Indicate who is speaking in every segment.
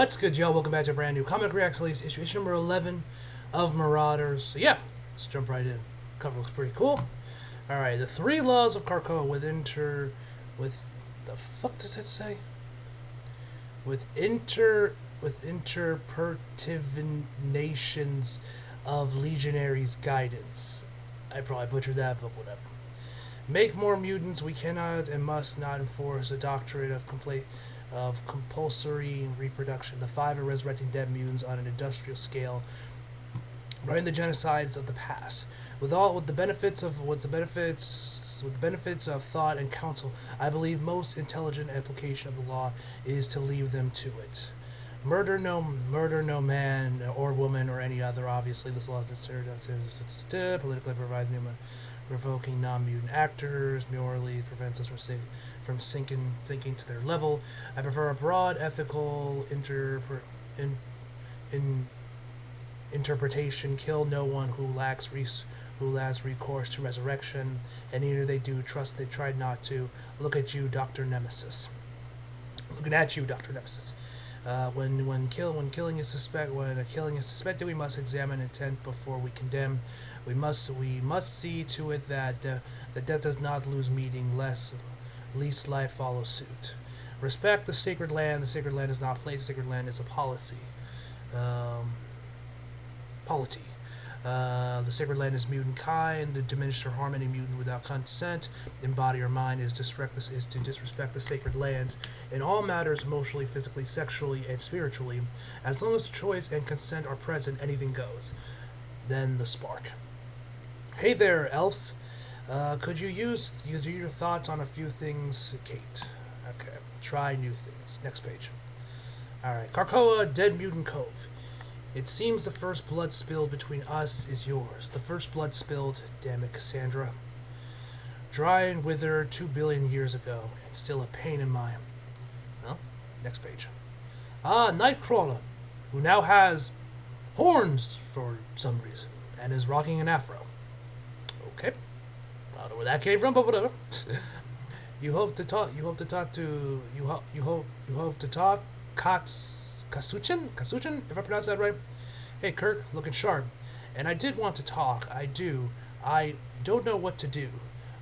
Speaker 1: What's good, y'all? Welcome back to a brand new Comic Reacts Release issue number 11 of Marauders. So yeah, let's jump right in. Cover looks pretty cool. Alright, the 3 laws of Krakoa with the fuck does that say? With interpretivinations of legionaries' guidance. I probably butchered that, but whatever. Make more mutants. We cannot and must not enforce a doctrine of compulsory reproduction. The 5 are resurrecting dead mutants on an industrial scale, running the genocides of the past. With the benefits of thought and counsel, I believe most intelligent application of the law is to leave them to it. Murder no man or woman or any other. Obviously, this law is politically provides revoking non-mutant actors morally prevents us from sinking to their level. I prefer a broad ethical interpretation. Kill no one who lacks recourse to resurrection, and either they do trust they tried not to. Look at you, Dr. Nemesis. Looking at you, Dr. Nemesis. When killing is suspected, we must examine intent before we condemn. We must see to it that death does not lose meaning, least life follows suit. Respect the sacred land. The sacred land is not a place. The sacred land is a policy. Polity. The sacred land is mutant kind. To diminish or harm any mutant without consent in body or mind is to disrespect the sacred lands in all matters, emotionally, physically, sexually, and spiritually. As long as choice and consent are present, anything goes. Then the spark. Hey there, elf. Could you use your thoughts on a few things, Kate? Okay. Try new things. Next page. Alright. Krakoa, Dead Mutant Cove. It seems the first blood spilled between us is yours. The first blood spilled, damn it, Cassandra. Dry and withered 2 billion years ago, and still a pain in my... Well, next page. Nightcrawler, who now has horns for some reason, and is rocking an afro. Okay. I don't know where that came from, but whatever. You hope to talk Kasuchin, if I pronounce that right. Hey, Kirk, looking sharp. And I did want to talk. I do. I don't know what to do.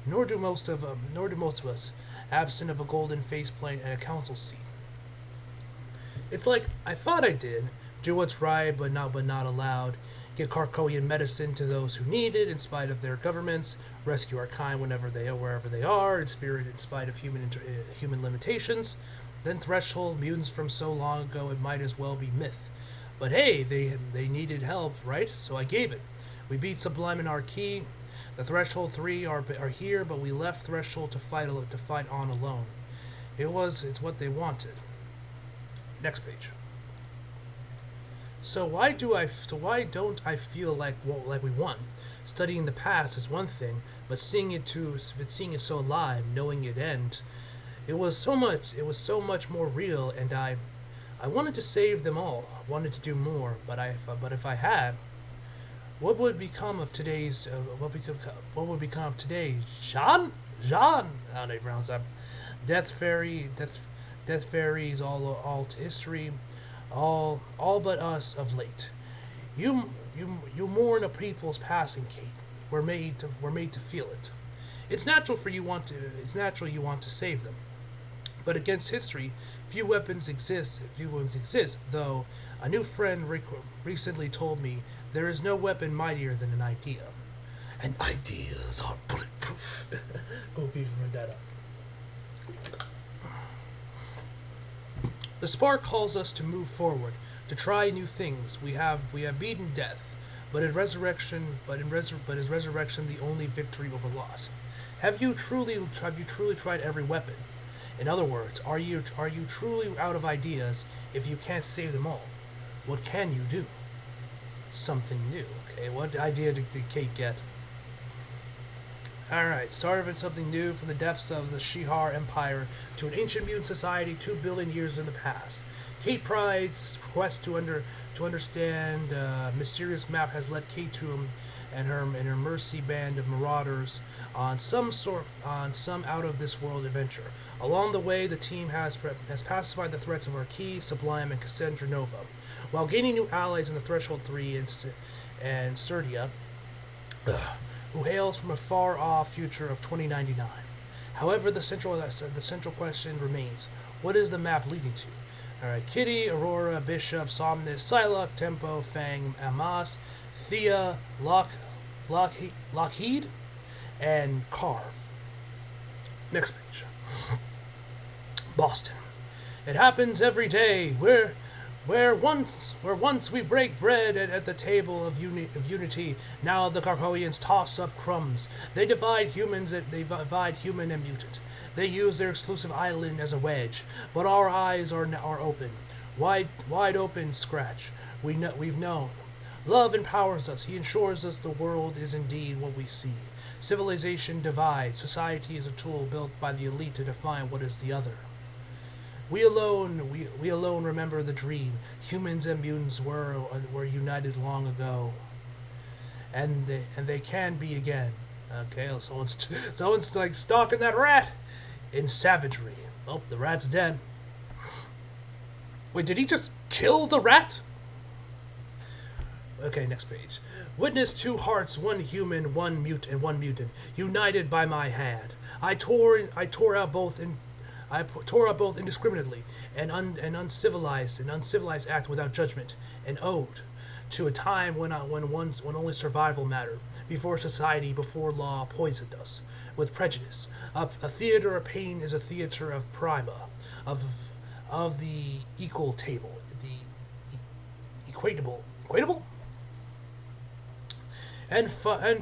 Speaker 1: Nor do most of us, absent of a golden faceplate and a council seat. It's like I thought I did. Do what's right, but not allowed. Give Krakoian medicine to those who need it, in spite of their governments. Rescue our kind wherever they are, in spirit, in spite of human limitations. Then threshold mutants from so long ago, it might as well be myth. But hey, they needed help, right? So I gave it. We beat Sublime and Archie. The Threshold 3 are here, but we left Threshold to fight on alone. It's what they wanted. Next page. So why don't I feel like we won? Studying the past is one thing, but seeing it so alive, knowing it end. It was so much more real, and I wanted to save them all. I wanted to do more, but if I had, what would become of today's? What would become of today? Jean? I don't know if you pronounce that. Death fairies, all to history, all but us of late. You mourn a people's passing, Kate. We're made to feel it. It's natural you want to save them. But against history, few weapons exist, though a new friend recently told me there is no weapon mightier than an idea. And ideas are bulletproof. Go be Vendetta. The spark calls us to move forward, to try new things. We have beaten death, but is resurrection the only victory over loss? Have you truly tried every weapon? In other words, are you truly out of ideas if you can't save them all? What can you do? Something new. Okay, what idea did Kate get? Alright, started with something new from the depths of the Shihar Empire to an ancient mutant society 2 billion years in the past. Kate Pride's quest to understand mysterious map has led Kate to and her mercy band of marauders on some out of this world adventure. Along the way, the team has pacified the threats of Archie, Sublime, and Cassandra Nova, while gaining new allies in the Threshold 3 and Serdia, who hails from a far-off future of 2099. However, the central question remains: what is the map leading to? Alright, Kitty, Aurora, Bishop, Somnus, Psylocke, Tempo, Fang, Amas, Thea, Lockheed, and Carve. Next page. Boston. It happens every day. Where once we break bread at the table of unity, now the Karkoians toss up crumbs. They divide human and mutant. They use their exclusive island as a wedge, but our eyes are open, wide open. Scratch. We've known. Love empowers us. He ensures us the world is indeed what we see. Civilization divides. Society is a tool built by the elite to define what is the other. We alone remember the dream. Humans and mutants were united long ago, and they can be again. Okay, someone's like stalking that rat in savagery. Oh, the rat's dead. Wait, did he just kill the rat? Okay, next page. Witness two hearts, one human, one mutant, united by my hand. I tore out both indiscriminately, an uncivilized act without judgment, an ode to a time when only survival mattered, before society, before law poisoned us with prejudice. A theater of pain is a theater of prima, of the equal table, the equatable, and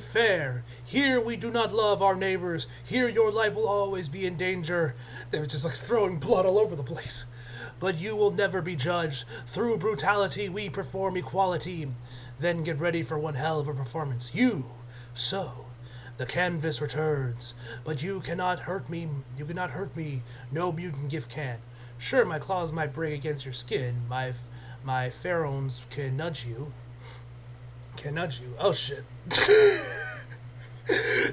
Speaker 1: fair. Here we do not love our neighbors. Here your life will always be in danger. They were just like throwing blood all over the place. But you will never be judged. Through brutality we perform equality. Then get ready for one hell of a performance. So, the canvas returns. But you cannot hurt me. No mutant gift can. Sure, my claws might break against your skin. My pheromones can nudge you. Oh shit.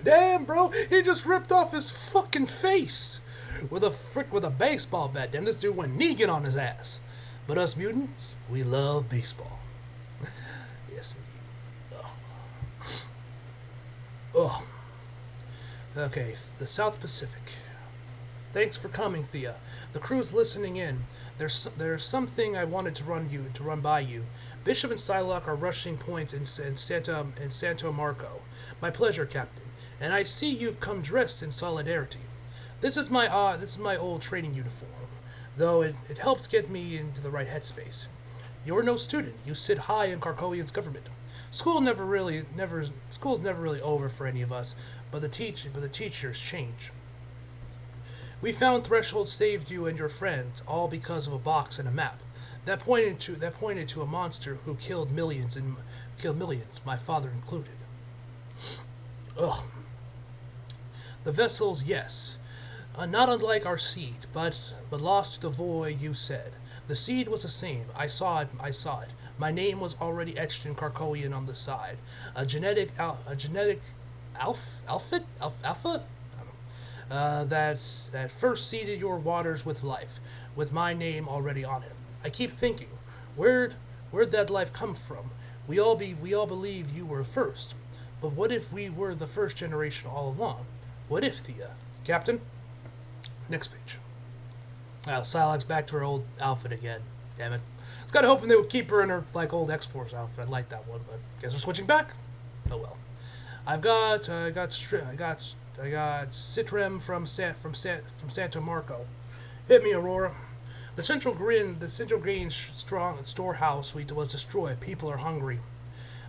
Speaker 1: Damn, bro, he just ripped off his fucking face with a baseball bat. Damn, this dude went Negan on his ass. But us mutants, we love baseball. Yes, indeed. Oh. Okay, the South Pacific. Thanks for coming, Thea. The crew's listening in. There's something I wanted to run by you. Bishop and Psylocke are rushing points in Santo Marco. My pleasure, Captain. And I see you've come dressed in solidarity. This is my old training uniform, though it helps get me into the right headspace. You're no student. You sit high in Karkoian's government. School's never really over for any of us, but the teachers change. We found Threshold saved you and your friends, all because of a box and a map. That pointed to a monster who killed millions, my father included. Ugh. The vessels, yes. Not unlike our seed, but lost to the void, you said. The seed was the same. I saw it. My name was already etched in Karkoian on the side. A genetic alpha? That first seeded your waters with life, with my name already on it. I keep thinking, where'd that life come from? We all believe you were first, but what if we were the first generation all along? What if, Thea? Captain? Next page. Psylocke's back to her old outfit again. Damn it. I was kind of hoping they would keep her in her old X-Force outfit. I like that one, but guess we're switching back. Oh well. I got Citrem from Santo Marco. Hit me, Aurora. The Central Green strong storehouse was destroyed. People are hungry.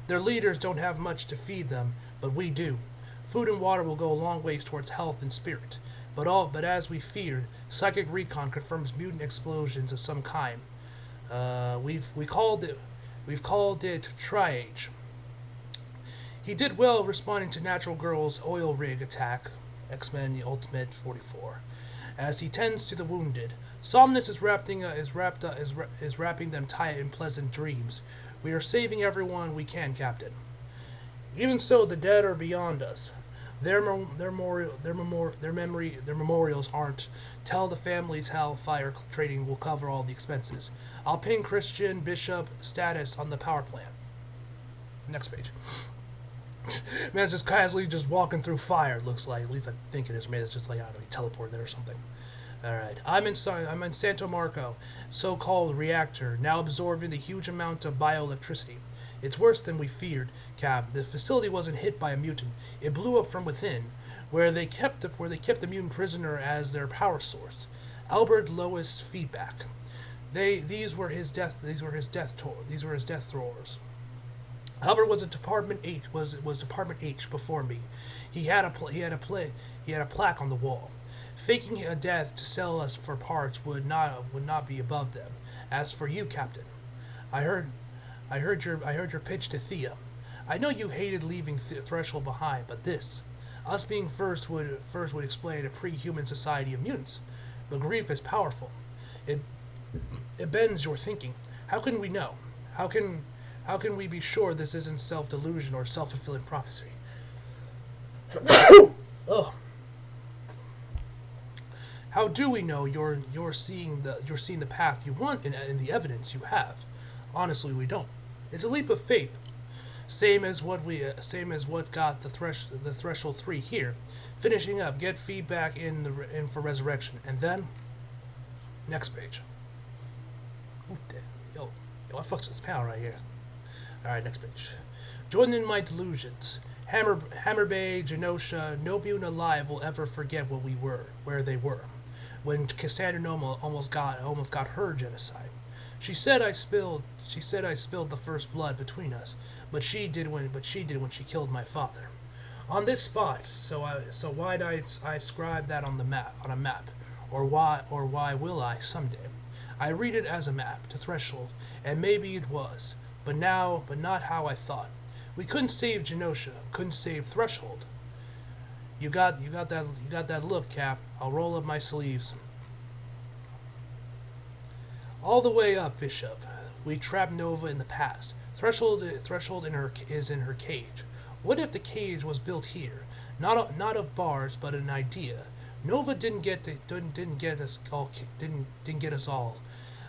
Speaker 1: Their leaders don't have much to feed them, but we do. Food and water will go a long ways towards health and spirit. But as we feared, psychic recon confirms mutant explosions of some kind. We've called it Triage. He did well responding to Natural Girl's oil rig attack, X-Men Ultimate 44. As he tends to the wounded, Somnus is wrapping them tight in pleasant dreams. We are saving everyone we can, Captain. Even so, the dead are beyond us. Their memorials aren't. Tell the families how fire trading will cover all the expenses. I'll ping Christian Bishop status on the power plant. Next page. Man's just casually just walking through fire. Looks like, at least I think it is. Maybe it's just like, I don't know, he teleported there or something. All right, I'm in Santo Marco, so-called reactor, now absorbing the huge amount of bioelectricity. It's worse than we feared, Cap. The facility wasn't hit by a mutant. It blew up from within, where they kept the mutant prisoner as their power source. Albert Lois feedback. These were his death throwers. Albert was Department H. Was Department H before me. He had a plaque on the wall. Faking a death to sell us for parts would not be above them. As for you, Captain, I heard your pitch to Thea. I know you hated leaving Threshold behind, but us being first would explain a pre-human society of mutants. But grief is powerful. It bends your thinking. How can we know? How can we be sure this isn't self-delusion or self-fulfilling prophecy? Ugh. How do we know you're seeing the path you want in the evidence you have? Honestly, we don't. It's a leap of faith, same as what got the threshold 3 here. Finishing up, get feedback in for resurrection, and then next page. Ooh, damn. Yo, I fucked with this panel right here. All right, next page. Join in my delusions. Hammer Bay, Genosha, no mutant alive will ever forget where they were, when Cassandra Noma almost got her genocide. She said I spilled the first blood between us, but she did when she killed my father. On this spot, so why'd I scribe that on a map, or why will I someday? I read it as a map to Threshold, and maybe it was, but not how I thought. We couldn't save Genosha, couldn't save Threshold. You got that look, Cap. I'll roll up my sleeves. All the way up, Bishop. We trapped Nova in the past. Threshold is in her cage. What if the cage was built here? Not of bars, but an idea. Nova didn't get us all,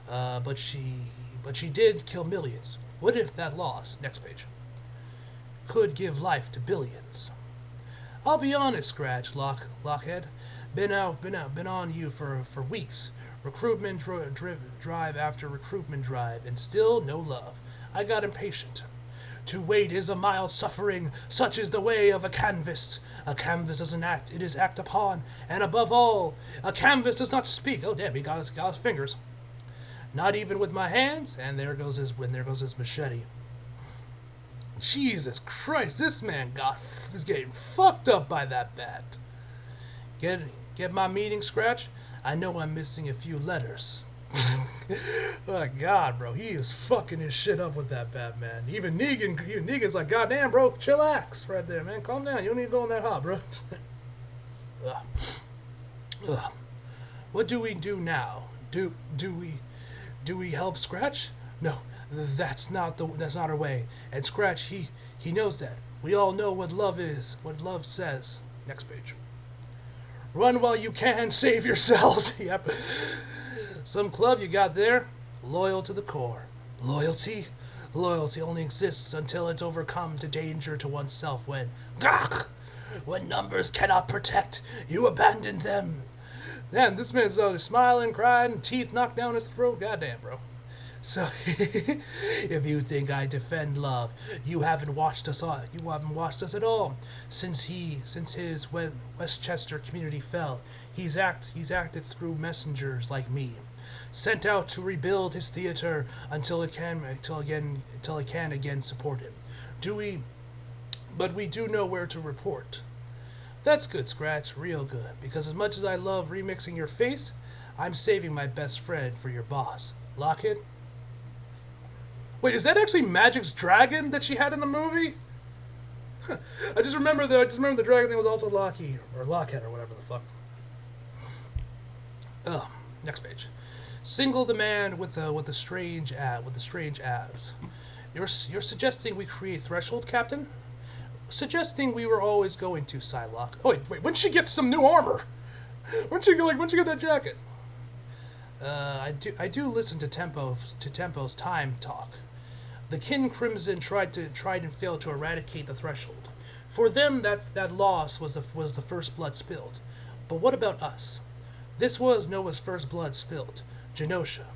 Speaker 1: but she did kill millions. What if that loss, next page, could give life to billions? I'll be honest, Scratch, Lockhead. Been on you for weeks. Recruitment drive after recruitment drive, and still no love. I got impatient. To wait is a mild suffering, such is the way of a canvas. A canvas is an act, it is act upon, and above all, a canvas does not speak. Oh damn, he got his fingers. Not even with my hands, and there goes his machete. Jesus Christ, this man is getting fucked up by that bat. Get my meaning, Scratch? I know I'm missing a few letters. Oh God, bro, he is fucking his shit up with that bat, man. Even Negan's like, goddamn, bro, chillax right there, man. Calm down. You don't need to go on that hot, bro. What do we do now? Do we help Scratch? No, that's not our way. And Scratch, he knows that. We all know what love is, what love says. Next page. Run while you can, save yourselves. Yep. Some club you got there, loyal to the core. Loyalty only exists until it's overcome to danger to oneself when numbers cannot protect, you abandon them. Man, this man's smiling, crying, teeth knocked down his throat. Goddamn, bro. So, if you think I defend love, you haven't watched us at all. Since his Westchester community fell, he's acted through messengers like me, sent out to rebuild his theater until it can again support him. But we do know where to report. That's good, Scratch, real good. Because as much as I love remixing your face, I'm saving my best friend for your boss, Lockheed. Wait, is that actually Magic's dragon that she had in the movie? I just remember the dragon name was also Lockheed or Lockhead or whatever the fuck. Next page. Single the man with the strange abs. You're suggesting we create Threshold, Captain? suggesting we were always going to Psylocke. Oh wait, when did she get some new armor? When did she get that jacket? I do listen to Tempo's time talk. The Kin Crimson tried and failed to eradicate the threshold. For them, that loss was the first blood spilled. But what about us? This was Noah's first blood spilled. Genosha.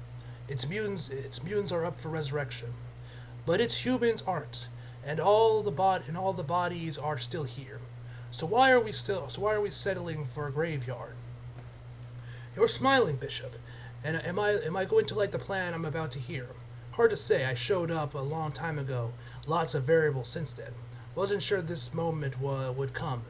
Speaker 1: Its mutants are up for resurrection, but its humans aren't, and all the bodies are still here. So why are we settling for a graveyard? You're smiling, Bishop. And am I going to like the plan I'm about to hear? Hard to say. I showed up a long time ago. Lots of variables since then. Wasn't sure this moment would come,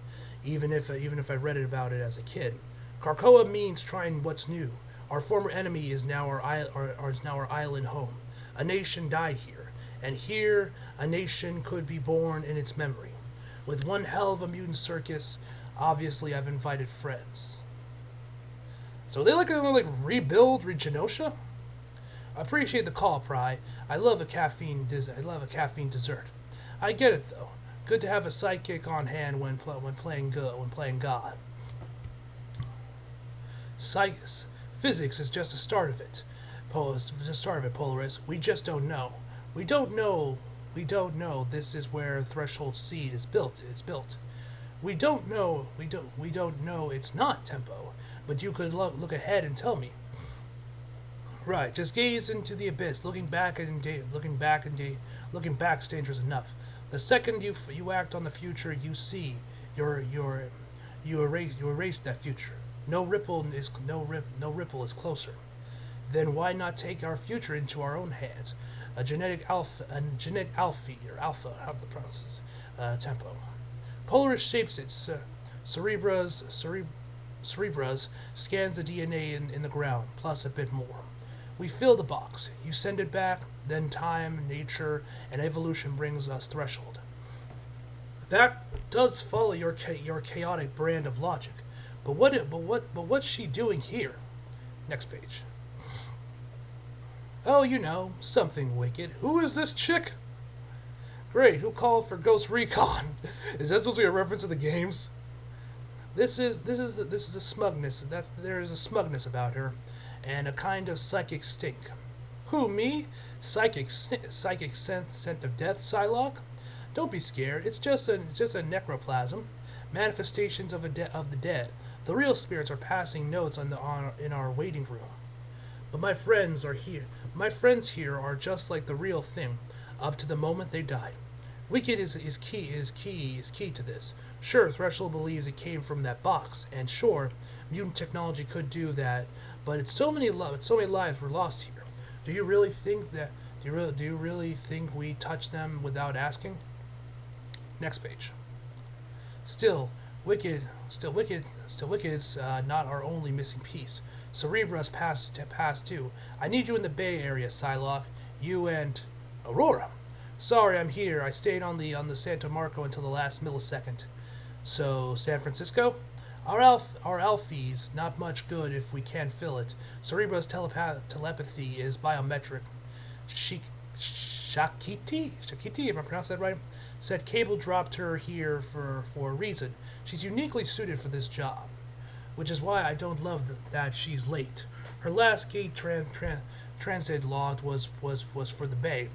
Speaker 1: even if I read about it as a kid. Krakoa means trying what's new. Our former enemy is now our island home. A nation died here, and here a nation could be born in its memory. With one hell of a mutant circus, obviously I've invited friends. So they gonna rebuild Genosha? I appreciate the call, Pry. I love a caffeine dessert. I get it though. Good to have a sidekick on hand when playing God. Physics is just the start of it. Polaris. We just don't know. We don't know. This is where Threshold Seed is built. We don't know. It's not Tempo. But you could look ahead and tell me. Right, just gaze into the abyss. Looking back's dangerous enough. The second you act on the future, you see you erase that future. No ripple is closer. Then why not take our future into our own hands? A genetic alpha, how the process Tempo. Polaris shapes it. Cerebras scans the DNA in the ground, plus a bit more. We fill the box. You send it back, then time, nature, and evolution brings us Threshold. That does follow your chaotic brand of logic. But what's she doing here? Next page. Oh, something wicked. Who is this chick? Great, who called for Ghost Recon? Is that supposed to be a reference to the games? This is a smugness. There is a smugness about her, and a kind of psychic stink. Who, me? Psychic scent of death, Psylocke? Don't be scared. It's just a necroplasm, manifestations of the dead. The real spirits are passing notes in our waiting room. But my friends are here. My friends here are just like the real thing, up to the moment they died. Wicked is key to this. Sure, Threshold believes it came from that box, and sure, mutant technology could do that. But it's so many lives were lost here. Do you really think we touched them without asking? Next page. Still, Wicked's not our only missing piece. Cerebra's past too. I need you in the Bay Area, Psylocke. You and Aurora. Sorry, I'm here. I stayed on the Santa Marco until the last millisecond. So, San Francisco? Our Alfie's not much good if we can't fill it. Cerebra's telepathy is biometric. Shakiti, if I pronounced that right, said Cable dropped her here for a reason. She's uniquely suited for this job, which is why I don't love that she's late. Her last gate transit logged was for the Bay.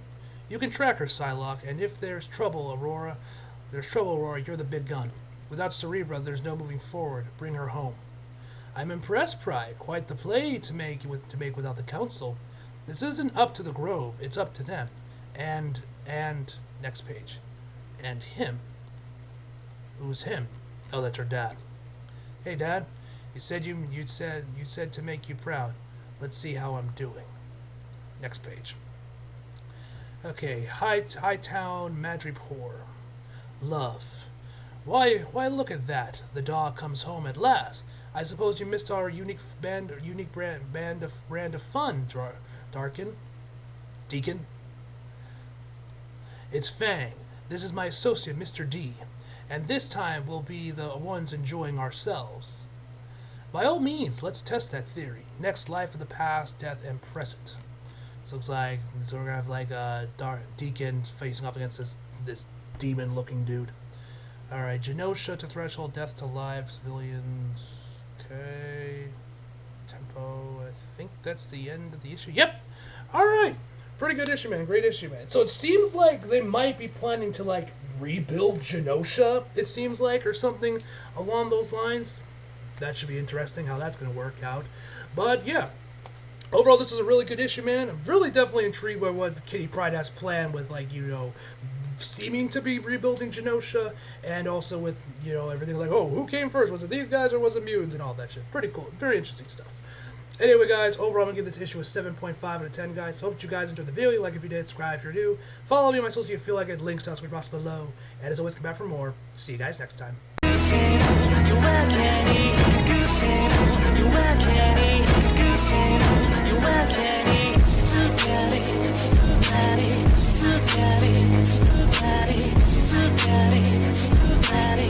Speaker 1: You can track her, Psylocke, and if there's trouble, Aurora, you're the big gun. Without Cerebra, there's no moving forward. Bring her home. I'm impressed, Pride. Quite the play to make without the Council. This isn't up to the Grove. It's up to them. And next page. And him. Who's him? Oh, that's her dad. Hey, Dad. You said you'd said to make you proud. Let's see how I'm doing. Next page. Okay, Hightown Madripoor. Love. Why look at that. The dog comes home at last. I suppose you missed our unique brand of fun, Deacon. It's Fang. This is my associate, Mr. D. And this time we'll be the ones enjoying ourselves. By all means, let's test that theory. Next life of the past, death, and present. This looks like we're gonna have Deacon facing off against this demon-looking dude. Alright, Genosha to Threshold, Death to Live, Civilians. Okay. Tempo, I think that's the end of the issue. Yep! Alright! Pretty good issue, man. Great issue, man. So it seems like they might be planning to, like, rebuild Genosha, it seems like, or something along those lines. That should be interesting how that's going to work out. But, yeah. Overall, this is a really good issue, man. I'm really definitely intrigued by what Kitty Pryde has planned with, like, you know, seeming to be rebuilding Genosha, and also with, you know, everything like, oh, who came first? Was it these guys or was it mutants and all that shit? Pretty cool. Very interesting stuff. Anyway, guys, overall, I'm going to give this issue a 7.5 out of 10, guys. Hope you guys enjoyed the video. Like if you did, subscribe if you're new. Follow me on my socials if you feel like it. Links down in the box below. And as always, come back for more. See you guys next time.
Speaker 2: She's too bad.